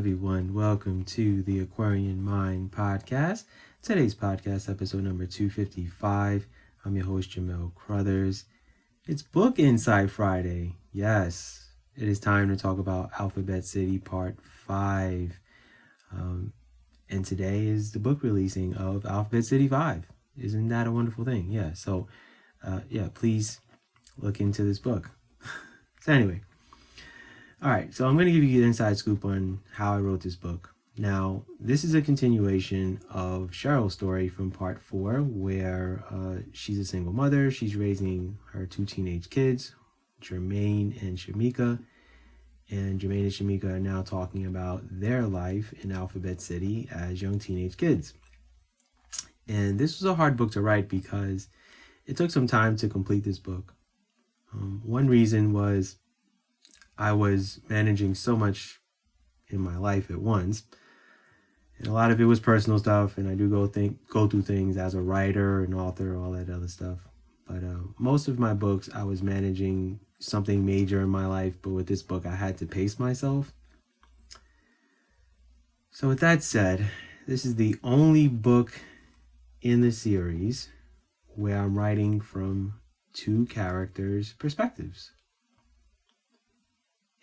everyone. Welcome to the Aquarian Mind podcast. Today's podcast, episode number 255. I'm your host, Jamel Crothers. It's Book Insight Friday. Yes, it is time to talk about Alphabet City Part 5. And today is the book releasing of Alphabet City 5. Isn't that a wonderful thing? Yeah, so please look into this book. So anyway. All right, so I'm going to give you the inside scoop on how I wrote this book. Now, this is a continuation of Cheryl's story from part 4, where she's a single mother. She's raising her 2 teenage kids, Jermaine and Shameka. And Jermaine and Shameka are now talking about their life in Alphabet City as young teenage kids. And this was a hard book to write because it took some time to complete this book. One reason was I was managing so much in my life at once, and a lot of it was personal stuff, and I do go through things as a writer and author, all that other stuff. But most of my books, I was managing something major in my life, but with this book, I had to pace myself. So with that said, this is the only book in the series where I'm writing from 2 characters' perspectives.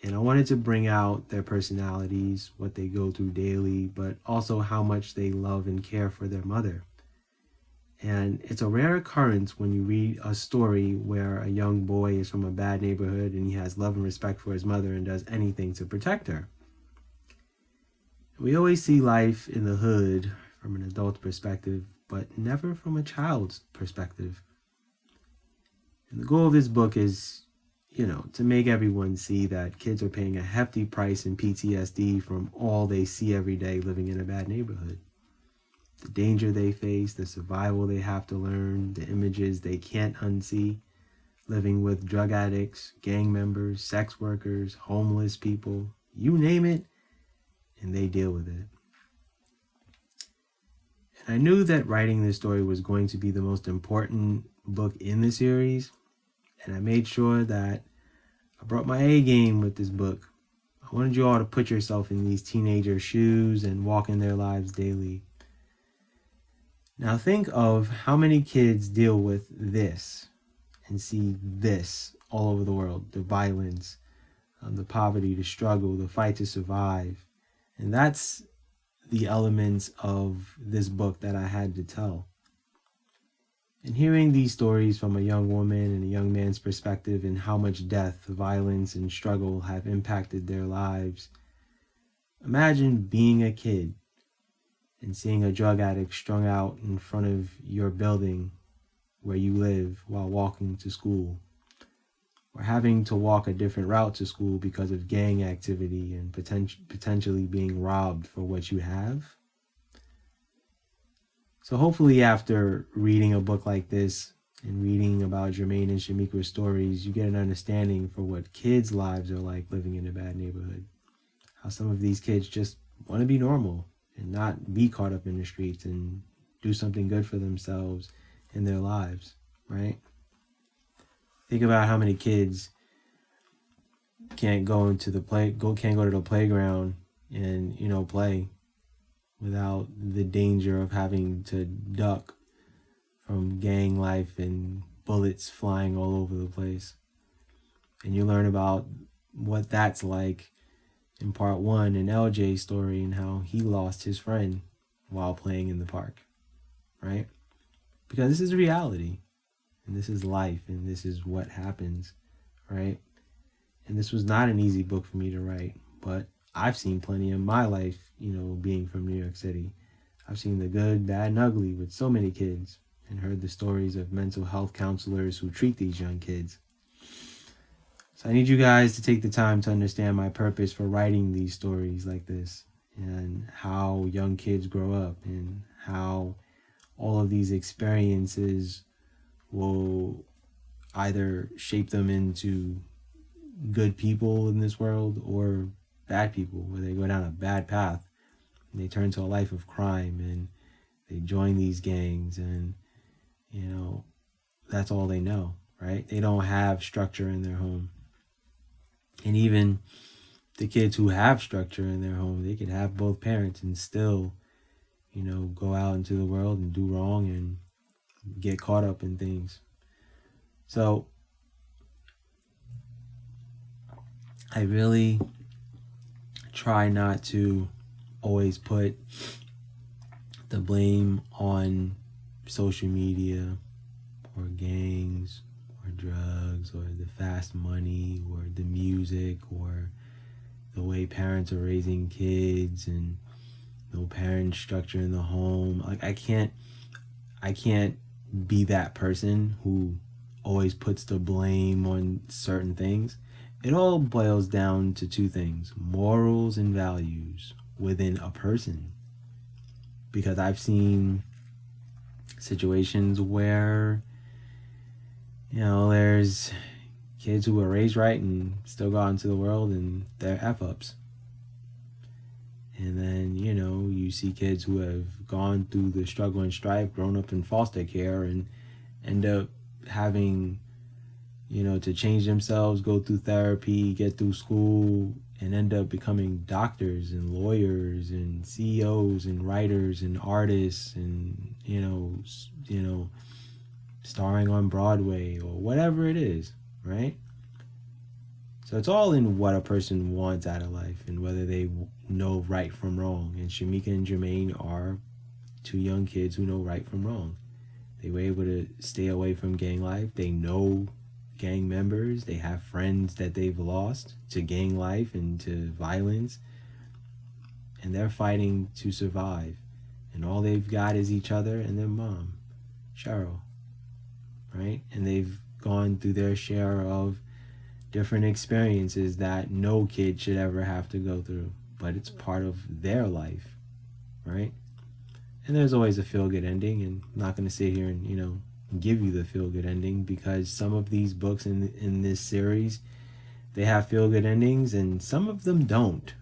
And I wanted to bring out their personalities, what they go through daily, but also how much they love and care for their mother. And it's a rare occurrence when you read a story where a young boy is from a bad neighborhood and he has love and respect for his mother and does anything to protect her. We always see life in the hood from an adult perspective, but never from a child's perspective. And the goal of this book is to make everyone see that kids are paying a hefty price in PTSD from all they see every day living in a bad neighborhood. The danger they face, the survival they have to learn, the images they can't unsee, living with drug addicts, gang members, sex workers, homeless people, you name it, and they deal with it. And I knew that writing this story was going to be the most important book in the series, and I made sure that I brought my A game with this book. I wanted you all to put yourself in these teenagers' shoes and walk in their lives daily. Now think of how many kids deal with this and see this all over the world. The violence, the poverty, the struggle, the fight to survive. And that's the elements of this book that I had to tell. And hearing these stories from a young woman and a young man's perspective and how much death, violence, and struggle have impacted their lives. Imagine being a kid and seeing a drug addict strung out in front of your building where you live while walking to school, or having to walk a different route to school because of gang activity and potentially being robbed for what you have. So hopefully after reading a book like this and reading about Jermaine and Shameka's stories, you get an understanding for what kids' lives are like living in a bad neighborhood. How some of these kids just want to be normal and not be caught up in the streets and do something good for themselves in their lives, right? Think about how many kids can't go to the playground and play without the danger of having to duck from gang life and bullets flying all over the place. And you learn about what that's like in part 1 in LJ's story and how he lost his friend while playing in the park, right? Because this is reality, and this is life, and this is what happens, right? And this was not an easy book for me to write, but I've seen plenty in my life, being from New York City. I've seen the good, bad, and ugly with so many kids and heard the stories of mental health counselors who treat these young kids. So I need you guys to take the time to understand my purpose for writing these stories like this and how young kids grow up and how all of these experiences will either shape them into good people in this world or bad people, where they go down a bad path and they turn to a life of crime and they join these gangs and that's all they know, right? They don't have structure in their home. And even the kids who have structure in their home, they could have both parents and still, go out into the world and do wrong and get caught up in things. So I really try not to always put the blame on social media or gangs or drugs or the fast money or the music or the way parents are raising kids and no parent structure in the home. Like I can't be that person who always puts the blame on certain things. It all boils down to two things: morals and values within a person. Because I've seen situations where, there's kids who were raised right and still go out into the world and they're F-ups. And then, you see kids who have gone through the struggle and strife, grown up in foster care, and end up having, to change themselves, go through therapy, get through school, and end up becoming doctors and lawyers and CEOs and writers and artists and, starring on Broadway or whatever it is, right? So it's all in what a person wants out of life and whether they know right from wrong. And Shameka and Jermaine are two young kids who know right from wrong. They were able to stay away from gang life. They know gang members. They have friends that they've lost to gang life and to violence. And they're fighting to survive. And all they've got is each other and their mom, Cheryl, right? And they've gone through their share of different experiences that no kid should ever have to go through, but it's part of their life, right? And there's always a feel-good ending, and I'm not going to sit here and, give you the feel-good ending, because some of these books in this series, they have feel-good endings, and some of them don't.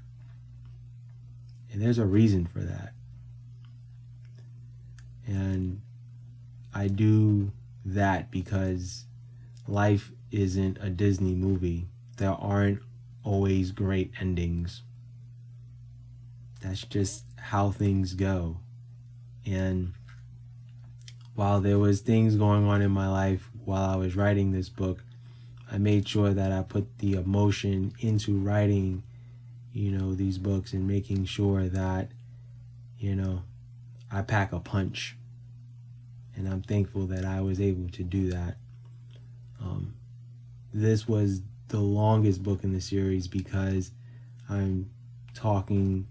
And there's a reason for that. And I do that because life isn't a Disney movie. There aren't always great endings. That's just how things go. And while there was things going on in my life while I was writing this book, I made sure that I put the emotion into writing, these books and making sure that, I pack a punch. And I'm thankful that I was able to do that. This was the longest book in the series because I'm talking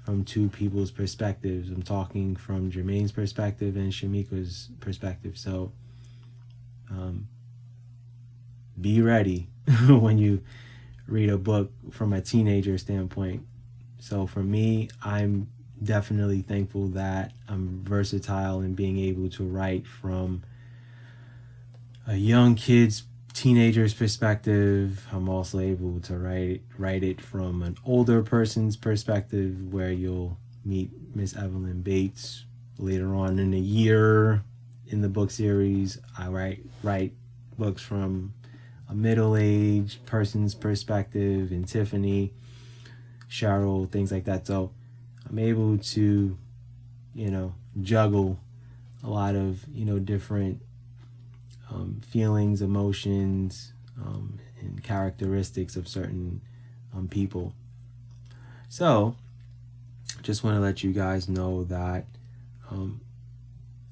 from two people's perspectives. I'm talking from Jermaine's perspective and Shameka's perspective. So be ready when you read a book from a teenager standpoint. So for me, I'm definitely thankful that I'm versatile in being able to write from a young kid's teenager's perspective. I'm also able to write it from an older person's perspective, where you'll meet Miss Evelyn Bates later on in the year in the book series. I write books from a middle-aged person's perspective, and Tiffany, Cheryl, things like that. So I'm able to, juggle a lot of, different feelings, emotions, and characteristics of certain people. So just want to let you guys know that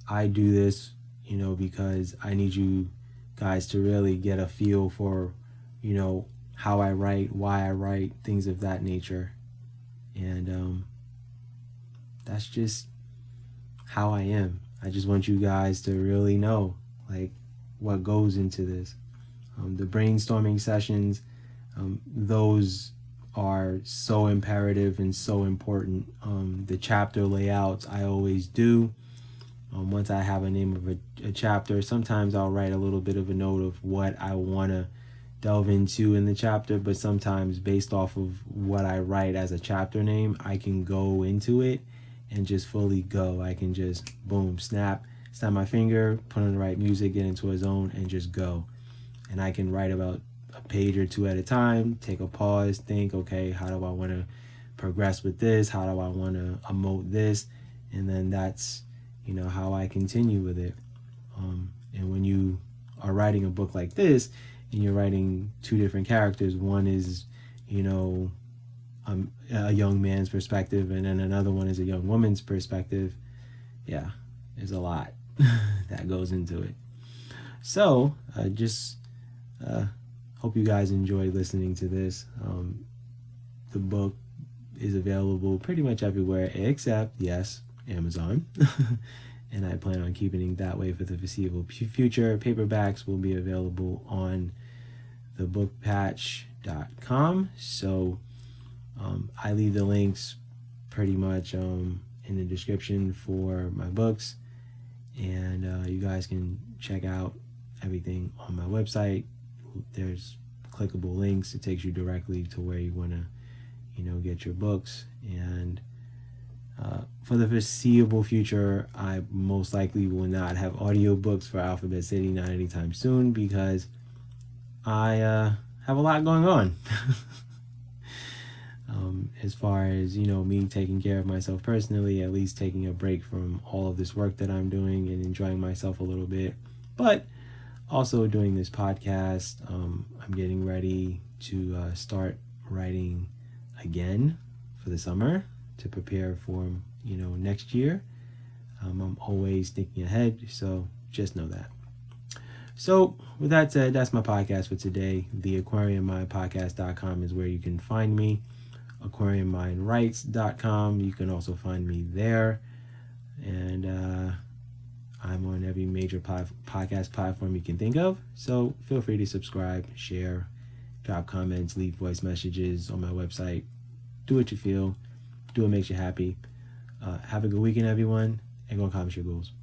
I do this, because I need you guys to really get a feel for, how I write, why I write, things of that nature. And that's just how I am. I just want you guys to really know, what goes into this. The brainstorming sessions, those are so imperative and so important. The chapter layouts I always do. Once I have a name of a chapter, sometimes I'll write a little bit of a note of what I want to delve into in the chapter, but sometimes based off of what I write as a chapter name, I can go into it and just fully go. I can just boom, snap my finger, put on the right music, get into a zone, and just go. And I can write about a page or two at a time, take a pause, think, okay, how do I want to progress with this? How do I want to emote this? And then that's, how I continue with it. And when you are writing a book like this, and you're writing two different characters, one is, a young man's perspective, and then another one is a young woman's perspective. Yeah, there's a lot that goes into it. So just hope you guys enjoyed listening to this. The book is available pretty much everywhere except, yes, Amazon. And I plan on keeping it that way for the foreseeable future. Paperbacks will be available on thebookpatch.com. So I leave the links pretty much in the description for my books. And you guys can check out everything on my website. There's clickable links. It takes you directly to where you want to, get your books. And for the foreseeable future, I most likely will not have audiobooks for Alphabet City, not anytime soon, because I have a lot going on. As far as, me taking care of myself personally, at least taking a break from all of this work that I'm doing and enjoying myself a little bit. But also doing this podcast, I'm getting ready to start writing again for the summer to prepare for, next year. I'm always thinking ahead, so just know that. So with that said, that's my podcast for today. The aquariummindpodcast.com is where you can find me. aquariummindwrites.com, you can also find me there. And I'm on every major podcast platform you can think of. So feel free to subscribe, share, drop comments, leave voice messages on my website. Do what you feel. Do what makes you happy. Have a good weekend, everyone, and go accomplish your goals.